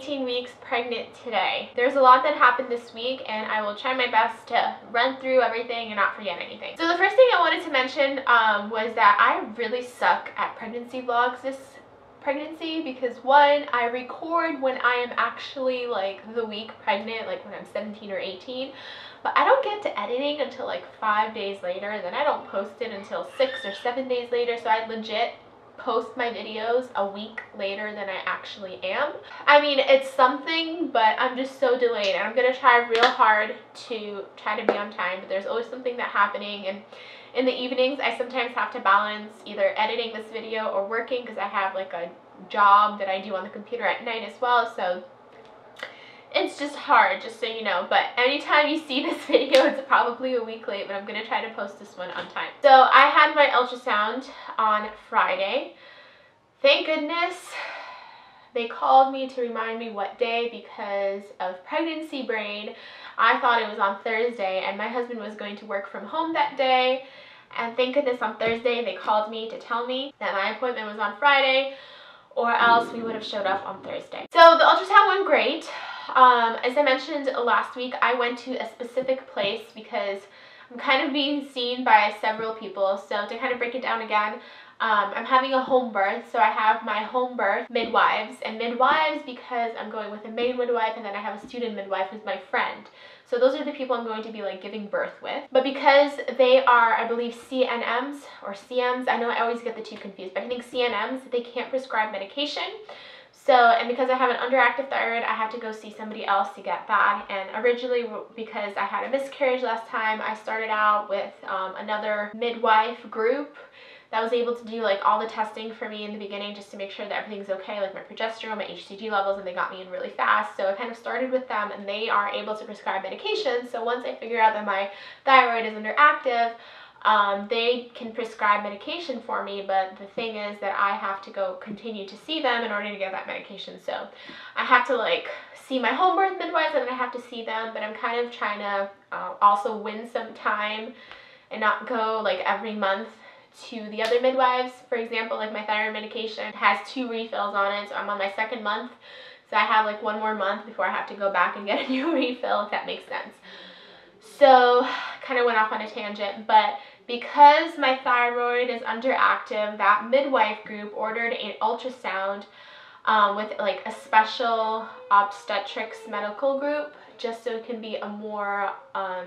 18 weeks pregnant today. There's a lot that happened this week, and I will try my best to run through everything and not forget anything. So the first thing I wanted to mention was that I really suck at pregnancy vlogs this pregnancy, because one, I record when I am actually like the week pregnant, like when I'm 17 or 18, but I don't get to editing until like 5 days later, and then I don't post it until 6 or 7 days later, so I legit post my videos a week later than I actually am. I mean, it's something, but I'm just so delayed, and I'm gonna try real hard to try to be on time, but there's always something that's happening. And in the evenings, I sometimes have to balance either editing this video or working, because I have like a job that I do on the computer at night as well, so it's just hard, just so you know. But anytime you see this video, it's probably a week late, but I'm gonna try to post this one on time. So I had my ultrasound on Friday. Thank goodness they called me to remind me what day, because of pregnancy brain. I thought it was on Thursday, and my husband was going to work from home that day, and thank goodness on Thursday they called me to tell me that my appointment was on Friday, or else we would have showed up on Thursday. So the ultrasound went great. As I mentioned last week, I went to a specific place because I'm kind of being seen by several people. So to kind of break it down again, I'm having a home birth, so I have my home birth midwives, and midwives because I'm going with a main midwife, and then I have a student midwife who's my friend. So those are the people I'm going to be like giving birth with. But because they are, I believe, CNMs or CMs, I know I always get the two confused, but I think CNMs, they can't prescribe medication. So, and because I have an underactive thyroid, I have to go see somebody else to get that. And originally, because I had a miscarriage last time, I started out with another midwife group that was able to do like all the testing for me in the beginning, just to make sure that everything's okay, like my progesterone, my HCG levels, and they got me in really fast. So I kind of started with them, and they are able to prescribe medication. So once I figure out that my thyroid is underactive, they can prescribe medication for me, but the thing is that I have to go continue to see them in order to get that medication. So I have to like see my home birth midwives, and then I have to see them, but I'm kind of trying to also win some time and not go like every month to the other midwives. For example, like my thyroid medication has 2 refills on it, so I'm on my 2nd month, so I have like 1 more month before I have to go back and get a new refill, if that makes sense. So kind of went off on a tangent, but because my thyroid is underactive, that midwife group ordered an ultrasound with like a special obstetrics medical group, just so it can be a more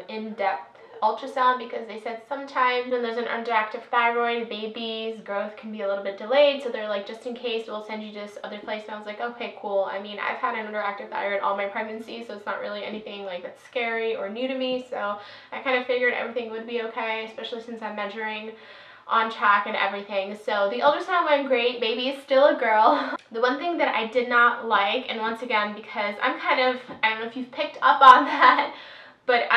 in-depth ultrasound, because they said sometimes when there's an underactive thyroid, baby's growth can be a little bit delayed, so they're like, just in case, we'll send you to this other place. And I was like, okay, cool. I mean, I've had an underactive thyroid all my pregnancy, so it's not really anything like that's scary or new to me, so I kind of figured everything would be okay, especially since I'm measuring on track and everything. So the ultrasound went great. Baby is still a girl. The one thing that I did not like, and once again, because I'm kind of, I don't know if you've picked up on that, but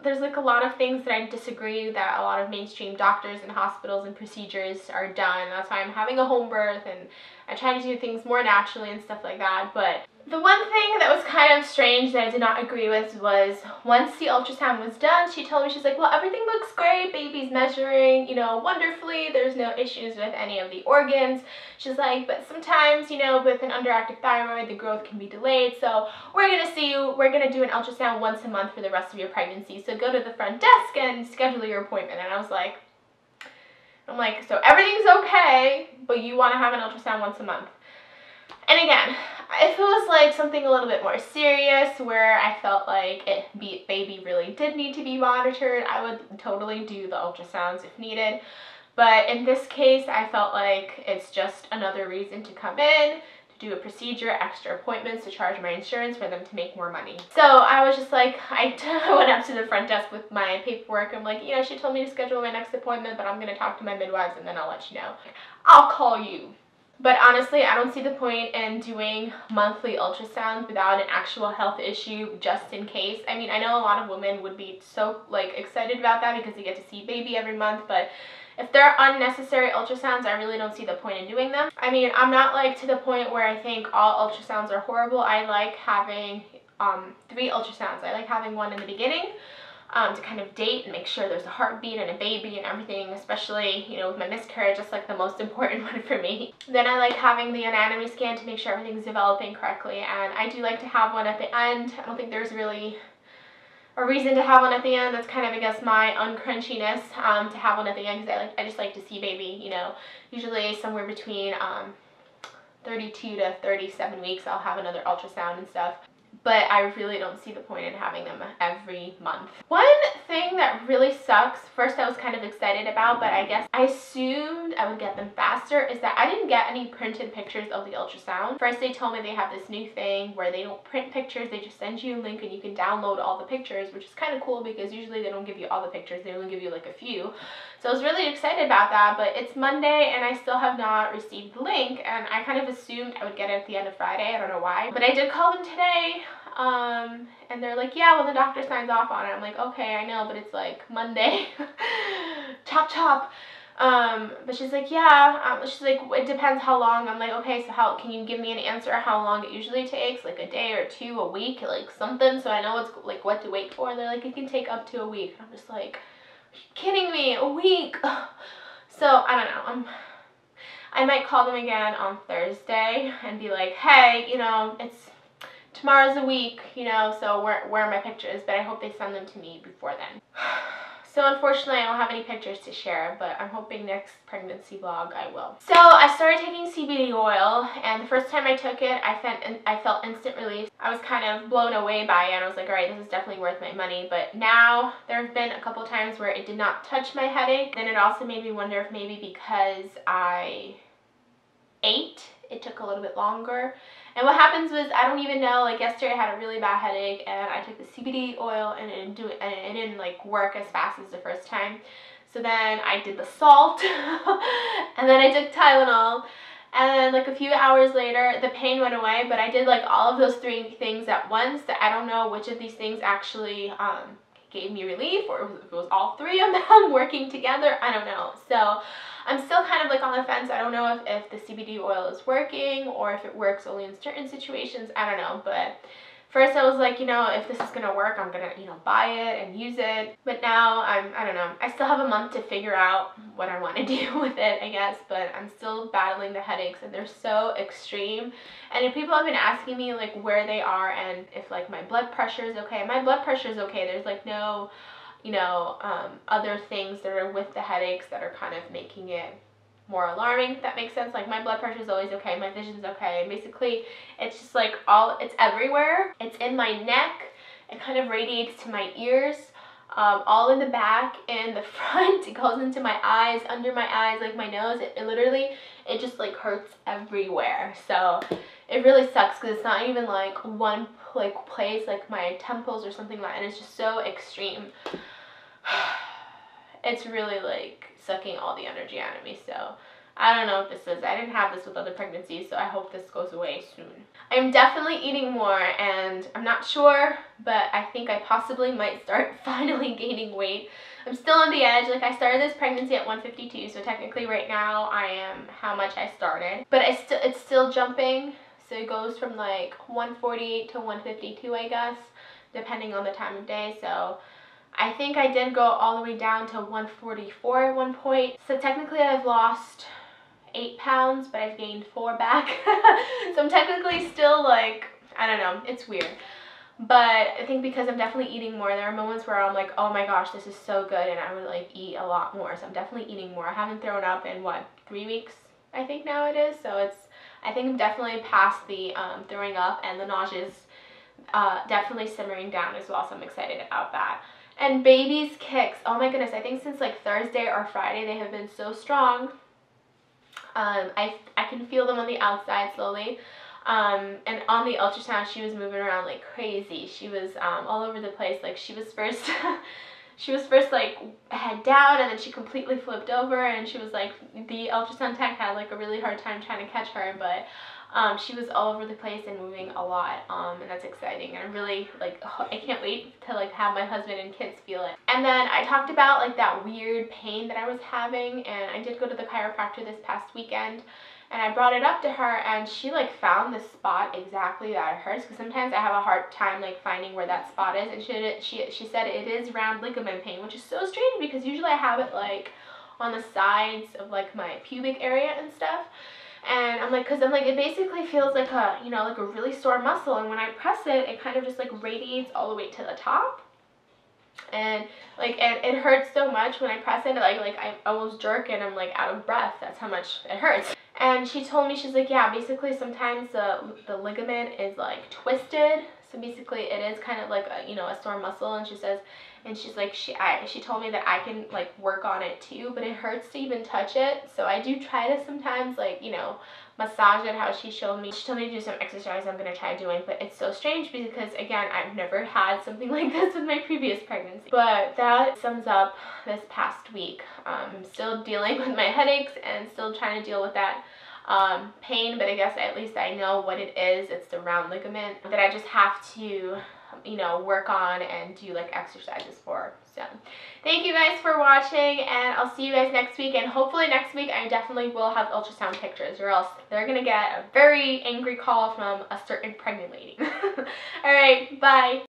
there's like a lot of things that I disagree that a lot of mainstream doctors and hospitals and procedures are done. That's why I'm having a home birth, and I try to do things more naturally and stuff like that. But the one thing that was kind of strange that I did not agree with was, once the ultrasound was done, she told me, she's like, well, everything looks great, baby's measuring, you know, wonderfully, there's no issues with any of the organs. She's like, but sometimes, you know, with an underactive thyroid, the growth can be delayed, so we're gonna do an ultrasound once a month for the rest of your pregnancy, so go to the front desk and schedule your appointment. And I was like, so everything's okay, but you want to have an ultrasound once a month. And again, if it was like something a little bit more serious, where I felt like baby really did need to be monitored, I would totally do the ultrasounds if needed. But in this case, I felt like it's just another reason to come in, to do a procedure, extra appointments, to charge my insurance for them to make more money. So I was just like, I went up to the front desk with my paperwork. I'm like, you know, she told me to schedule my next appointment, but I'm going to talk to my midwives, and then I'll let you know. I'll call you. But honestly, I don't see the point in doing monthly ultrasounds without an actual health issue, just in case. I mean, I know a lot of women would be so like excited about that because they get to see baby every month, but if they're unnecessary ultrasounds, I really don't see the point in doing them. I mean, I'm not like to the point where I think all ultrasounds are horrible. I like having 3 ultrasounds. I like having one in the beginning, to kind of date and make sure there's a heartbeat and a baby and everything, especially, you know, with my miscarriage, that's like the most important one for me. Then I like having the anatomy scan to make sure everything's developing correctly, and I do like to have one at the end. I don't think there's really a reason to have one at the end. That's kind of, I guess, my uncrunchiness, to have one at the end, because I just like to see baby, you know, usually somewhere between 32 to 37 weeks I'll have another ultrasound and stuff. But I really don't see the point in having them every month. One thing that really sucks, first I was kind of excited about, but I guess I assumed I would get them faster, is that I didn't get any printed pictures of the ultrasound. First they told me they have this new thing where they don't print pictures, they just send you a link and you can download all the pictures, which is kind of cool because usually they don't give you all the pictures, they only give you like a few. So I was really excited about that, but it's Monday and I still have not received the link, and I kind of assumed I would get it at the end of Friday. I don't know why. But I did call them today, and they're like, yeah, well, the doctor signs off on it. I'm like, okay, I know, but it's like Monday. Chop chop. But she's like, yeah, she's like, it depends how long. I'm like, okay, so how, can you give me an answer how long it usually takes? Like a day or two, a week, like something, so I know it's like what to wait for. And they're like, it can take up to a week. And I'm just like, are you kidding me? A week? So I don't know. I might call them again on Thursday and be like, hey, you know, tomorrow's a week, you know, so where are my pictures? But I hope they send them to me before then. So unfortunately I don't have any pictures to share, but I'm hoping next pregnancy vlog I will. So I started taking CBD oil, and the first time I took it, I felt instant relief. I was kind of blown away by it, and I was like, all right, this is definitely worth my money. But now there have been a couple times where it did not touch my headache. Then it also made me wonder if maybe because I ate, it took a little bit longer. And what happens was, I don't even know, like yesterday I had a really bad headache and I took the CBD oil and it didn't like work as fast as the first time. So then I did the salt and then I took Tylenol, and then like a few hours later the pain went away. But I did like all of those three things at once, that I don't know which of these things actually gave me relief, or if it was all three of them working together. I don't know. So I'm still kind of like on the fence. I don't know if the CBD oil is working or if it works only in certain situations. I don't know. But first I was like, you know, if this is gonna work, I'm gonna, you know, buy it and use it. But now I don't know. I still have a month to figure out what I want to do with it, I guess. But I'm still battling the headaches, and they're so extreme. And if people have been asking me like where they are and if like my blood pressure is okay. My blood pressure is okay. There's like no, you know, other things that are with the headaches that are kind of making it more alarming, if that makes sense. Like my blood pressure is always okay, my vision's okay, and basically it's just like it's everywhere. It's in my neck, it kind of radiates to my ears, all in the back, in the front, it goes into my eyes, under my eyes, like my nose. It literally, it just like hurts everywhere. So it really sucks because it's not even like one place, like my temples or something like that, and it's just so extreme. It's really like sucking all the energy out of me. So I don't know if this is, I didn't have this with other pregnancies, so I hope this goes away soon. I'm definitely eating more, and I'm not sure, but I think I possibly might start finally gaining weight. I'm still on the edge. Like I started this pregnancy at 152, so technically right now I am how much I started, but it's still jumping. So it goes from like 148 to 152, I guess, depending on the time of day. So I think I did go all the way down to 144 at one point. So technically I've lost 8 pounds, but I've gained 4 back. So I'm technically still like, I don't know, it's weird. But I think because I'm definitely eating more, there are moments where I'm like, oh my gosh, this is so good, and I would like eat a lot more. So I'm definitely eating more. I haven't thrown up in what, 3 weeks, I think now it is. So I think I'm definitely past the throwing up, and the nausea's definitely simmering down as well. So I'm excited about that. And baby's kicks, oh my goodness, I think since like Thursday or Friday they have been so strong. I can feel them on the outside slowly. And on the ultrasound she was moving around like crazy. She was all over the place. Like she was first like head down, and then she completely flipped over, and she was like, the ultrasound tech had like a really hard time trying to catch her, but she was all over the place and moving a lot, and that's exciting. And I'm really like, I can't wait to like have my husband and kids feel it. And then I talked about like that weird pain that I was having, and I did go to the chiropractor this past weekend, And I brought it up to her, and she like found the spot exactly that it hurts, because sometimes I have a hard time like finding where that spot is, and she said it is round ligament pain, which is so strange because usually I have it like on the sides of like my pubic area and stuff. And I'm like, because I'm like, it basically feels like a, you know, like a really sore muscle, and when I press it, it kind of just like radiates all the way to the top. And like it hurts so much when I press it, like I almost jerk and I'm like out of breath. That's how much it hurts. And she told me, she's like, yeah, basically sometimes the ligament is like twisted, so basically it is kind of like a, you know, a sore muscle. And she says, and she's like, she told me that I can like work on it too, but it hurts to even touch it. So I do try to sometimes, like, you know, massage it how she showed me. She told me to do some exercise I'm going to try doing, but it's so strange because, again, I've never had something like this with my previous pregnancy. But that sums up this past week. I'm still dealing with my headaches and still trying to deal with that pain, but I guess at least I know what it is. It's the round ligament that I just have to, you know, work on and do like exercises for. So thank you guys for watching, and I'll see you guys next week. And hopefully next week I definitely will have ultrasound pictures, or else they're gonna get a very angry call from a certain pregnant lady. All right, bye.